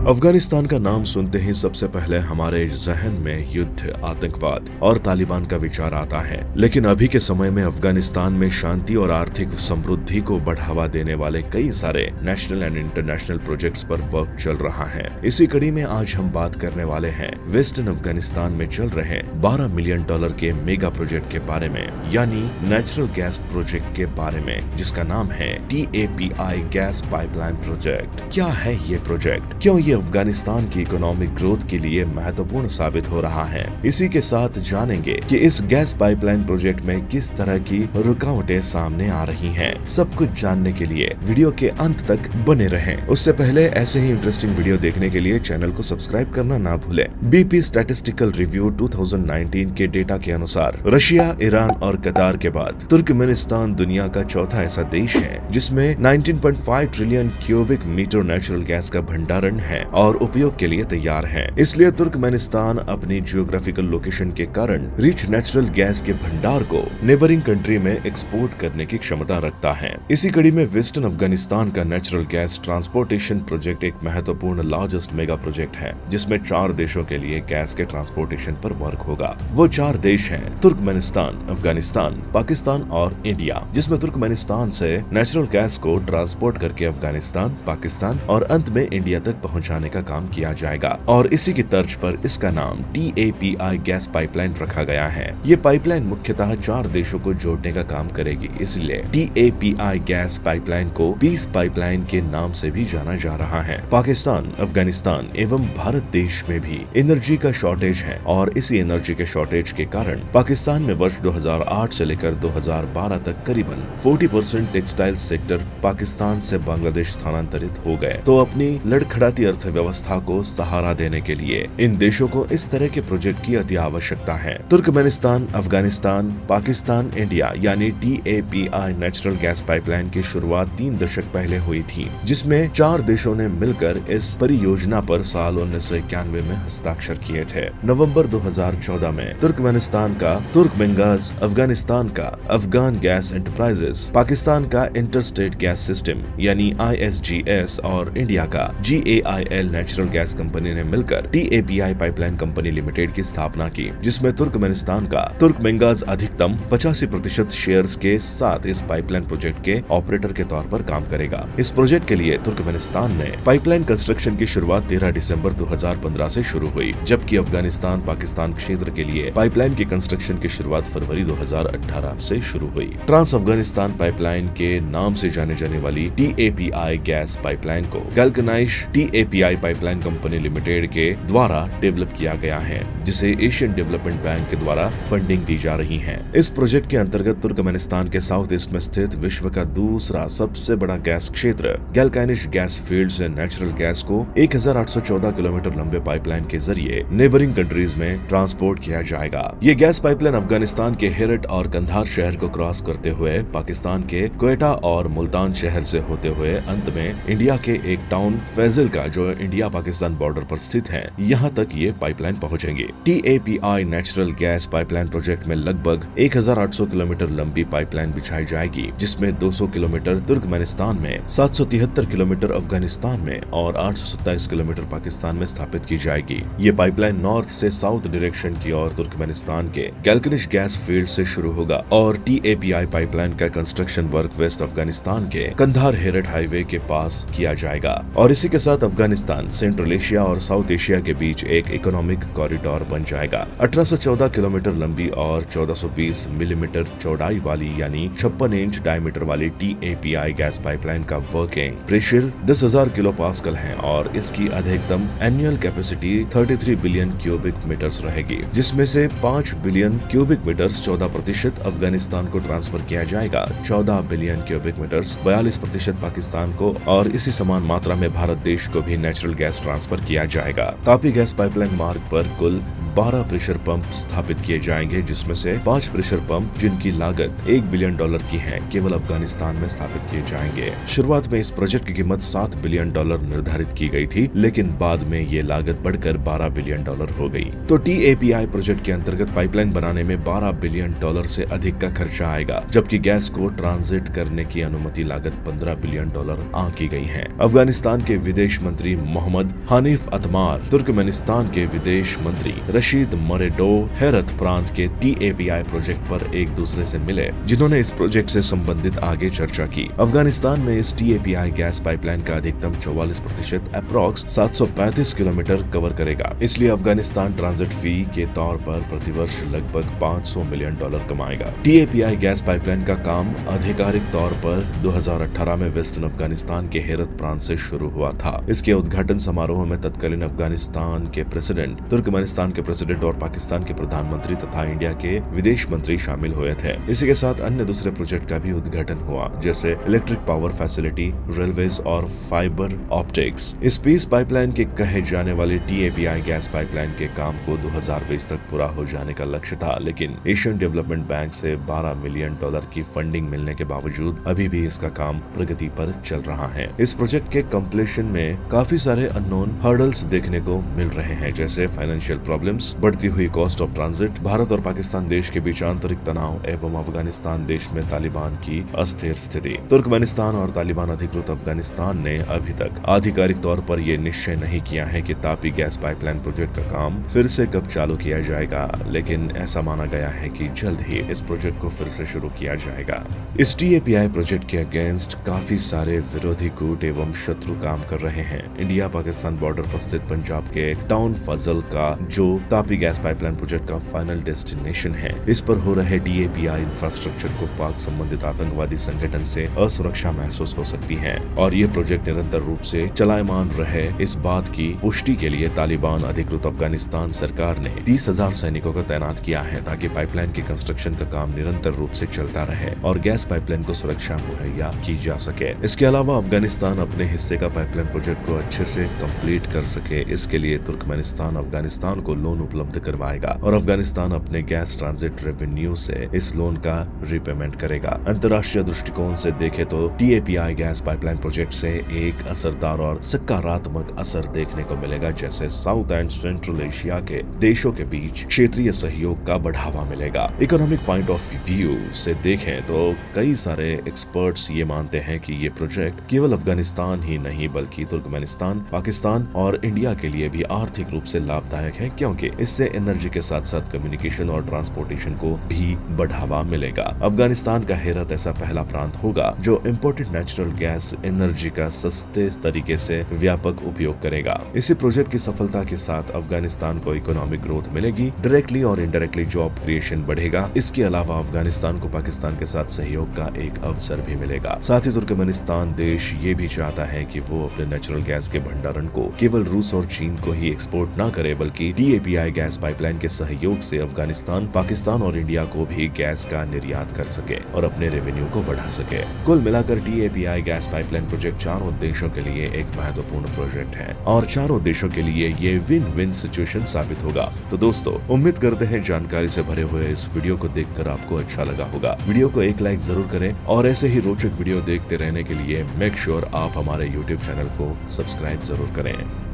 अफगानिस्तान का नाम सुनते ही सबसे पहले हमारे जहन में युद्ध, आतंकवाद और तालिबान का विचार आता है। लेकिन अभी के समय में अफगानिस्तान में शांति और आर्थिक समृद्धि को बढ़ावा देने वाले कई सारे नेशनल एंड इंटरनेशनल प्रोजेक्ट्स पर वर्क चल रहा है। इसी कड़ी में आज हम बात करने वाले हैं वेस्टर्न अफगानिस्तान में चल रहे $12 मिलियन के मेगा प्रोजेक्ट के बारे में, यानी नेचुरल गैस प्रोजेक्ट के बारे में, जिसका नाम है TAPI गैस पाइपलाइन प्रोजेक्ट। क्या है ये प्रोजेक्ट, क्यों ये अफगानिस्तान की इकोनॉमिक ग्रोथ के लिए महत्वपूर्ण साबित हो रहा है? इसी के साथ जानेंगे कि इस गैस पाइपलाइन प्रोजेक्ट में किस तरह की रुकावटें सामने आ रही हैं। सब कुछ जानने के लिए वीडियो के अंत तक बने रहें। उससे पहले ऐसे ही इंटरेस्टिंग वीडियो देखने के लिए चैनल को सब्सक्राइब करना ना भूलें। BP स्टैटिस्टिकल रिव्यू 2019 के डेटा के अनुसार रशिया, ईरान और कतार के बाद तुर्कमेनिस्तान दुनिया का चौथा ऐसा देश है जिसमें 19.5 trillion cubic metre natural gas का भंडारण है और उपयोग के लिए तैयार है। इसलिए तुर्कमेनिस्तान अपनी जियोग्राफिकल लोकेशन के कारण रिच नेचुरल गैस के भंडार को नेबरिंग कंट्री में एक्सपोर्ट करने की क्षमता रखता है। इसी कड़ी में वेस्टर्न अफगानिस्तान का नेचुरल गैस ट्रांसपोर्टेशन प्रोजेक्ट एक महत्वपूर्ण लार्जेस्ट मेगा प्रोजेक्ट है, जिसमें 4 देशों के लिए गैस के ट्रांसपोर्टेशन पर वर्क होगा। वो 4 देश हैं तुर्कमेनिस्तान, अफगानिस्तान, पाकिस्तान और इंडिया, जिसमें तुर्कमेनिस्तान से नेचुरल गैस को ट्रांसपोर्ट करके अफगानिस्तान, पाकिस्तान और अंत में इंडिया तक पहुंचाने का काम किया जाएगा। और इसी की तर्ज पर इसका नाम TAPI गैस पाइपलाइन रखा गया है। ये पाइपलाइन मुख्यतः 4 देशों को जोड़ने का काम करेगी, इसलिए TAPI गैस पाइपलाइन को पीस पाइपलाइन के नाम से भी जाना जा रहा है। पाकिस्तान, अफगानिस्तान एवं भारत देश में भी एनर्जी का शॉर्टेज है और इसी एनर्जी के शॉर्टेज के कारण पाकिस्तान में वर्ष 2008 से लेकर 2012 तक करीबन 40% टेक्सटाइल सेक्टर पाकिस्तान से बांग्लादेश स्थानांतरित हो गए। तो अपनी लड़खड़ाती अर्थव्यवस्था को सहारा देने के लिए इन देशों को इस तरह के प्रोजेक्ट की अति आवश्यकता है। तुर्कमेनिस्तान, अफगानिस्तान, पाकिस्तान, इंडिया यानी TAPI नेचुरल गैस पाइपलाइन की शुरुआत 3 दशक पहले हुई थी, जिसमें 4 देशों ने मिलकर इस परियोजना पर साल 1991 में हस्ताक्षर किए थे। नवंबर 2014 में तुर्कमेनिस्तान का तुर्कमेंगाज, अफगानिस्तान का अफगान गैस एंटरप्राइजेस, पाकिस्तान का इंटरस्टेट गैस सिस्टम यानी ISGS और इंडिया का GAIL नेचुरल गैस कंपनी ने मिलकर TAPI पाइपलाइन कंपनी लिमिटेड की स्थापना की, जिसमें तुर्कमेनिस्तान का तुर्कमेंगाज अधिकतम 85% शेयर्स के साथ इस पाइपलाइन प्रोजेक्ट के ऑपरेटर के तौर पर काम करेगा। इस प्रोजेक्ट के लिए तुर्कमेनिस्तान ने पाइपलाइन कंस्ट्रक्शन की शुरुआत 13 दिसंबर 2015 से शुरू हुई, जबकि अफगानिस्तान पाकिस्तान क्षेत्र के लिए पाइपलाइन की कंस्ट्रक्शन की शुरुआत फरवरी 2018 से शुरू हुई। ट्रांस अफगानिस्तान पाइपलाइन के नाम से जाने जाने वाली TAPI गैस पाइपलाइन को गैल्कनाइश TAPI पाइपलाइन कंपनी लिमिटेड के द्वारा डेवलप किया गया है, जिसे एशियन डेवलपमेंट बैंक के द्वारा फंडिंग दी जा रही है। इस प्रोजेक्ट के अंतर्गत तुर्कमेनिस्तान के साउथ ईस्ट में स्थित विश्व का दूसरा सबसे बड़ा गैस क्षेत्र गैल्कानिश गैस फील्ड से नेचुरल गैस को 1814 किलोमीटर लंबे पाइपलाइन के जरिए नेबरिंग कंट्रीज में ट्रांसपोर्ट किया जाएगा। ये गैस पाइपलाइन अफगानिस्तान के हेरत और कंधार शहर को क्रॉस करते हुए पाकिस्तान के क्वेटा और मुल्तान शहर से होते हुए अंत में इंडिया के एक टाउन फैजल का, जो इंडिया पाकिस्तान बॉर्डर पर स्थित है, यहाँ तक ये पाइपलाइन पहुँचेंगी। TAPI natural gas pipeline project में लगभग 1800 किलोमीटर लंबी पाइपलाइन बिछाई जाएगी, जिसमें 200 किलोमीटर तुर्कमेनिस्तान में, 773 किलोमीटर अफगानिस्तान में और 827 किलोमीटर पाकिस्तान में स्थापित की जाएगी। ये पाइपलाइन नॉर्थ से साउथ डायरेक्शन की ओर तुर्कमेनिस्तान के गैल्कनिश गैस फील्ड से शुरू होगा और TAPI पाइपलाइन का कंस्ट्रक्शन वर्क वेस्ट अफगानिस्तान के कंधार हेरत हाईवे के पास किया जाएगा। और इसी के साथ अफगानिस्तान सेंट्रल एशिया और साउथ एशिया के बीच एक इकोनॉमिक कॉरिडोर बन जाएगा। 1814 किलोमीटर लंबी और 1420 मिलीमीटर चौड़ाई वाली यानी 56 इंच डायमीटर वाली TAPI गैस पाइपलाइन का वर्किंग प्रेशर 10,000 किलो पास्कल है और इसकी अधिकतम annual capacity 33 billion cubic metres रहेगी, जिसमें से 5 बिलियन क्यूबिक मीटर्स 14% अफगानिस्तान को ट्रांसफर किया जाएगा, 14 बिलियन क्यूबिक मीटर्स 42% पाकिस्तान को और इसी समान मात्रा में भारत देश को भी नेचुरल गैस ट्रांसफर किया जाएगा। तापी गैस पाइपलाइन मार्ग पर कुल 12 प्रेशर पंप स्थापित किए जाएंगे, जिसमें से 5 प्रेशर पंप जिनकी लागत $1 बिलियन की है केवल अफगानिस्तान में स्थापित किए जाएंगे। शुरुआत में इस प्रोजेक्ट की कीमत $7 बिलियन निर्धारित की गई थी, लेकिन बाद में ये लागत बढ़कर $12 बिलियन हो गई। तो TAPI प्रोजेक्ट के अंतर्गत पाइपलाइन बनाने में $12 बिलियन से अधिक का खर्चा आएगा, जबकि गैस को ट्रांजिट करने की अनुमति लागत $15 बिलियन आंकी गई है। अफगानिस्तान के विदेश मंत्री मोहम्मद हनीफ अतमार, तुर्कमेनिस्तान के विदेश मंत्री रशीद मरेडोव हेरत प्रांत के TAPI प्रोजेक्ट पर एक दूसरे से मिले, जिन्होंने इस प्रोजेक्ट से संबंधित आगे चर्चा की। अफगानिस्तान में इस TAPI गैस पाइपलाइन का अधिकतम 44% अप्रॉक्स 735 किलोमीटर कवर करेगा। इसलिए अफगानिस्तान ट्रांजिट फी के तौर पर प्रतिवर्ष लगभग $500 मिलियन कमाएगा। TAPI गैस पाइपलाइन का काम आधिकारिक तौर पर 2018 में वेस्टर्न अफगानिस्तान के हेरत प्रांत से शुरू हुआ था। इसके उद्घाटन समारोह में तत्कालीन अफगानिस्तान के प्रेसिडेंट, तुर्कमेनिस्तान के प्रेसिडेंट और पाकिस्तान के प्रधानमंत्री तथा इंडिया के विदेश मंत्री शामिल हुए थे। इसी के साथ अन्य दूसरे प्रोजेक्ट का भी उद्घाटन हुआ, जैसे इलेक्ट्रिक पावर फैसिलिटी, रेलवेज और फाइबर ऑप्टिक्स। इस पीस पाइपलाइन के कहे जाने वाली TAPI गैस पाइपलाइन के काम को 2020 तक पूरा हो जाने का लक्ष्य था, लेकिन एशियन डेवलपमेंट बैंक से $12 मिलियन की फंडिंग मिलने के बावजूद अभी भी इसका काम प्रगति पर चल रहा है। इस प्रोजेक्ट के कंप्लीशन में काफी सारे अननोन हर्डल्स देखने को मिल रहे हैं, जैसे फाइनेंशियल प्रॉब्लम्स, बढ़ती हुई कॉस्ट ऑफ ट्रांजिट, भारत और पाकिस्तान देश के बीच आंतरिक तनाव एवं अफगानिस्तान देश में तालिबान की अस्थिर स्थिति। तुर्कमेनिस्तान और तालिबान अधिकृत अफगानिस्तान ने अभी तक आधिकारिक तौर पर यह निश्चय नहीं किया है कि तापी गैस पाइपलाइन प्रोजेक्ट का काम फिर से कब चालू किया जाएगा, लेकिन ऐसा माना गया है कि जल्द ही इस प्रोजेक्ट को फिर से शुरू किया जाएगा। इस TAPI प्रोजेक्ट के अगेंस्ट काफी सारे विरोधी गुट एवं शत्रु काम कर रहे हैं। इंडिया पाकिस्तान बॉर्डर पर स्थित पंजाब के टाउन फजल का जो तापी गैस पाइपलाइन प्रोजेक्ट का फाइनल डेस्टिनेशन है, इस पर हो रहे TAPI इंफ्रास्ट्रक्चर को पाक संबंधित आतंकवादी संगठन से असुरक्षा महसूस हो सकती है, और ये प्रोजेक्ट निरंतर रूप से चलायमान रहे, इस बात की पुष्टि के लिए तालिबान अधिकृत अफगानिस्तान सरकार ने 30,000 सैनिकों को तैनात किया है, ताकि पाइपलाइन की कंस्ट्रक्शन का काम निरंतर रूप से चलता रहे और गैस पाइपलाइन को सुरक्षा मुहैया की जा सके। इसके अलावा अफगानिस्तान अपने हिस्से का पाइपलाइन प्रोजेक्ट को अच्छे से कंप्लीट कर सके, इसके लिए तुर्कमेनिस्तान अफगानिस्तान को लोन उपलब्ध करवाएगा और अफगानिस्तान अपने गैस ट्रांजिट रेवेन्यू से इस लोन का रिपेमेंट करेगा। अंतर्राष्ट्रीय दृष्टिकोण से देखे तो TAPI गैस पाइपलाइन प्रोजेक्ट से एक असरदार और सकारात्मक असर देखने को मिलेगा, जैसे साउथ एंड सेंट्रल एशिया के देशों के बीच क्षेत्रीय सहयोग का बढ़ावा मिलेगा। इकोनॉमिक पॉइंट ऑफ व्यू से देखें तो कई सारे एक्सपर्ट्स ये मानते हैं कि ये प्रोजेक्ट केवल अफगानिस्तान ही नहीं बल्कि तुर्कमेनिस्तान, पाकिस्तान और इंडिया के लिए भी आर्थिक रूप से लाभदायक है, क्योंकि इससे एनर्जी के साथ साथ कम्युनिकेशन और ट्रांसपोर्टेशन को भी बढ़ावा मिलेगा। अफगानिस्तान का हेरत ऐसा पहला प्रांत होगा जो इम्पोर्टेड नेचुरल गैस एनर्जी का सस्ते तरीके से व्यापक उपयोग करेगा। इसी प्रोजेक्ट की सफलता के साथ अफगानिस्तान को इकोनॉमिक ग्रोथ मिलेगी, डायरेक्टली और इनडायरेक्टली जॉब क्रिएशन बढ़ेगा। इसके अलावा अफगानिस्तान को पाकिस्तान के साथ सहयोग का एक अवसर भी मिलेगा। साथ ही तुर्कमेनिस्तान देश ये भी चाहता है कि वो अपने नेचुरल गैस के भंडारण को केवल रूस और चीन को ही एक्सपोर्ट न करे, बल्कि TAPI गैस पाइपलाइन के सहयोग से अफगानिस्तान, पाकिस्तान और इंडिया को भी गैस का निर्यात कर सके और अपने रेवेन्यू को बढ़ा सके। कुल मिलाकर TAPI गैस पाइपलाइन प्रोजेक्ट चारों देशों के लिए एक महत्वपूर्ण प्रोजेक्ट है और चारों देशों के लिए ये विन विन सिचुएशन साबित होगा। तो दोस्तों, उम्मीद करते हैं जानकारी से भरे हुए इस वीडियो को देखकर आपको अच्छा लगा होगा। वीडियो को एक लाइक जरूर करें और ऐसे ही रोचक वीडियो देखते रहने के लिए मेक श्योर आप हमारे YouTube चैनल को सब्सक्राइब जरूर करें।